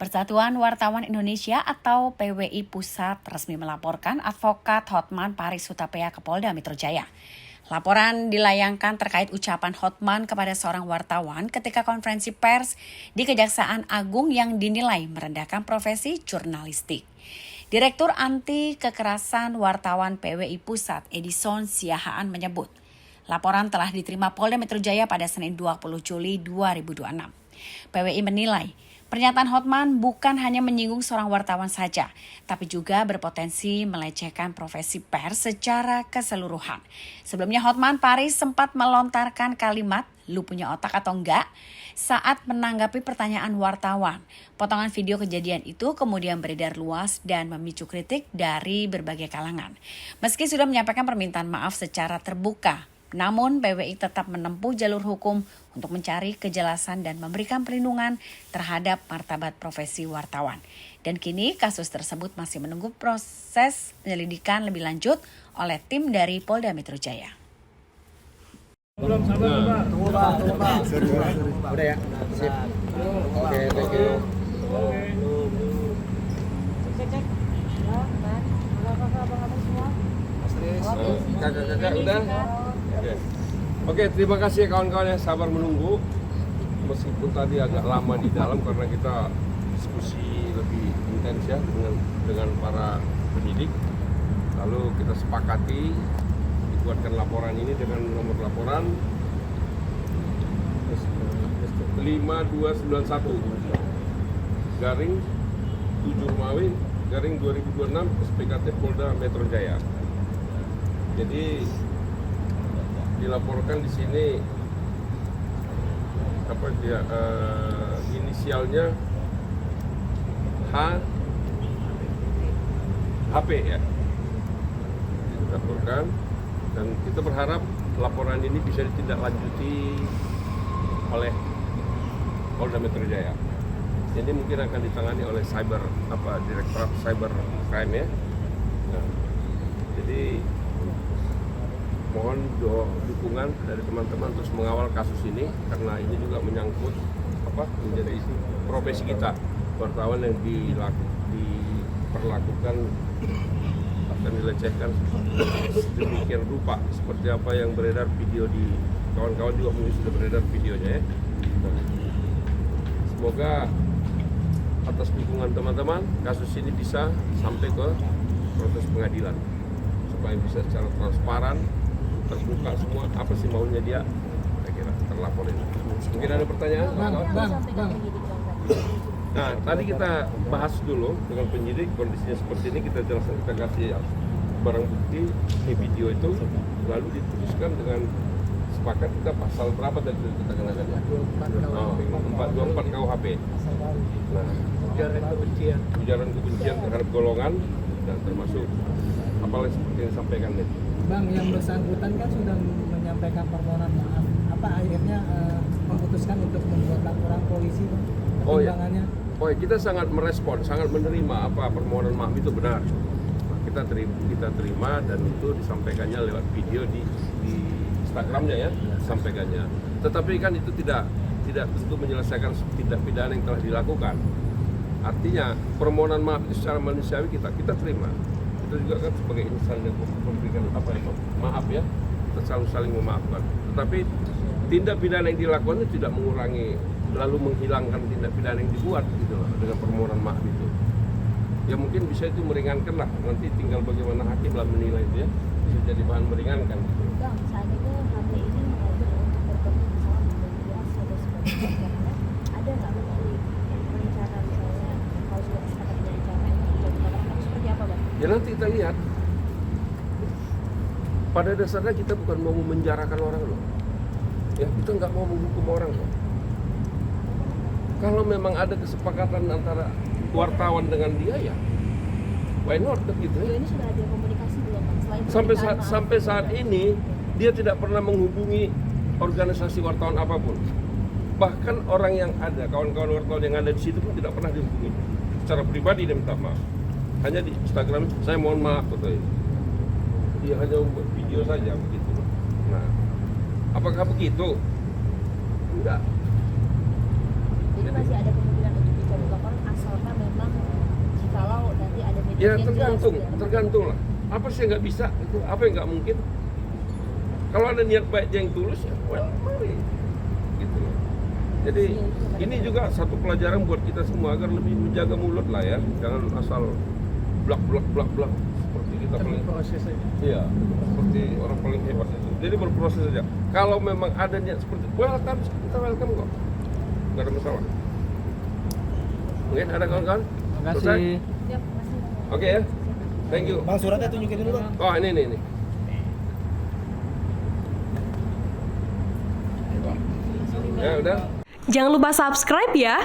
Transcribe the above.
Persatuan Wartawan Indonesia atau PWI Pusat resmi melaporkan advokat Hotman Paris Hutapea ke Polda Metro Jaya. Laporan dilayangkan terkait ucapan Hotman kepada seorang wartawan ketika konferensi pers di Kejaksaan Agung yang dinilai merendahkan profesi jurnalistik. Direktur Anti Kekerasan Wartawan PWI Pusat Edison Siahaan menyebut, laporan telah diterima Polda Metro Jaya pada Senin 20 Juli 2026. PWI menilai pernyataan Hotman bukan hanya menyinggung seorang wartawan saja, tapi juga berpotensi melecehkan profesi pers secara keseluruhan. Sebelumnya Hotman Paris sempat melontarkan kalimat, "Lu punya otak atau enggak?" saat menanggapi pertanyaan wartawan. Potongan video kejadian itu kemudian beredar luas dan memicu kritik dari berbagai kalangan. Meski sudah menyampaikan permintaan maaf secara terbuka, namun PWI tetap menempuh jalur hukum untuk mencari kejelasan dan memberikan perlindungan terhadap martabat profesi wartawan. Dan kini kasus tersebut masih menunggu proses penyelidikan lebih lanjut oleh tim dari Polda Metro Jaya. Belum sabar Pak. Tunggu Pak. Udah ya. Sip. Oke, thank you. Cek. Abang-abang semua. Kakak udah. Oke, terima kasih kawan-kawan yang sabar menunggu. Meskipun tadi agak lama di dalam karena kita diskusi lebih intens ya dengan para penyidik. Lalu kita sepakati dibuatkan laporan ini dengan nomor laporan 5291 garing 7 Romawi garing 2026 SPKT Polda Metro Jaya. Jadi dilaporkan di sini apa dia inisialnya HP ya, dilaporkan dan kita berharap laporan ini bisa ditindaklanjuti oleh Polda Metro Jaya. Jadi mungkin akan ditangani oleh Direktorat Cyber Crime ya. Nah, jadi mohon dukungan dari teman-teman terus mengawal kasus ini karena ini juga menyangkut menjadi profesi kita wartawan yang diperlakukan akan dilecehkan sedemikian rupa seperti apa yang beredar video di kawan-kawan juga mungkin sudah beredar videonya ya. Semoga atas dukungan teman-teman kasus ini bisa sampai ke proses pengadilan supaya bisa secara transparan terbuka semua apa sih maunya dia, saya kira terlapor ini. Mungkin ada pertanyaan? Bang. Nah, tadi kita bahas dulu dengan penyidik kondisinya seperti ini, kita jelaskan, kita kasih barang bukti di video itu, lalu diputuskan dengan sepakat kita pasal berapa tadi kita kenakan ya? 424 KUHP. Nah, ujaran kebencian terhadap golongan dan termasuk apalagi seperti yang disampaikan tadi. Bang, yang bersangkutan kan sudah menyampaikan permohonan maaf. Apa akhirnya memutuskan untuk membuat laporan polisi, Bang? Pertimbangannya? Oh ya, kita sangat merespon, sangat menerima apa permohonan maaf itu benar. Nah, kita terima dan itu disampaikannya lewat video di Instagramnya ya, disampaikannya. Tetapi kan itu tidak tentu menyelesaikan tindak pidana yang telah dilakukan. Artinya permohonan maaf itu secara manusiawi kita terima. Itu juga kan sebagai insan yang memberikan maaf ya, kita selalu saling memaafkan. Tetapi tindak pidana yang dilakukan itu tidak mengurangi lalu menghilangkan tindak pidana yang dibuat gitu loh, dengan permohonan maaf itu. Ya mungkin bisa itu meringankan lah, nanti tinggal bagaimana hakim lah menilai itu ya, bisa jadi bahan meringankan gitu. Bang, saat itu HP ini mengajak untuk bertemu bersama dengan saudara sebagai ada nggak dari rencana misalnya kalau sudah sepakat dari rencana untuk menjadi seperti apa, Bang? Ya nanti kita lihat. Pada dasarnya kita bukan mau memenjarakan orang loh. Ya, kita nggak mau menghukum orang loh. Kalau memang ada kesepakatan antara wartawan dengan dia ya, why not gitu ya. Ini sudah ada komunikasi belum, Bang? Sampai saat ini dia tidak pernah menghubungi organisasi wartawan apapun. Bahkan orang yang ada, kawan-kawan wartawan yang ada di situ pun tidak pernah dihubungi. Secara pribadi dia minta maaf. Hanya di Instagram, saya mohon maaf katanya. Dia hanya membuat video saja begitu. Nah, apakah begitu? Enggak. Jadi masih ada kemungkinan untuk dicabut laporan asal Ya tergantung lah. Apa sih yang nggak bisa? Itu apa yang nggak mungkin? Kalau ada niat baik yang tulus ya, well, mari. Gitu. Jadi ini juga satu pelajaran buat kita semua agar lebih menjaga mulut lah ya, jangan asal blak seperti kita paling proses aja. iya, seperti orang paling hebat itu. Jadi berproses saja. Kalau memang ada niat seperti welcome, kita welcome kok, nggak ada masalah. Mungkin ada kawan-kawan? Terima Selesai? kasih. Siap, makasih. Oke ya, thank you. Bang, suratnya tunjukin dulu bang. Oh ini. Ya udah. Jangan lupa subscribe ya.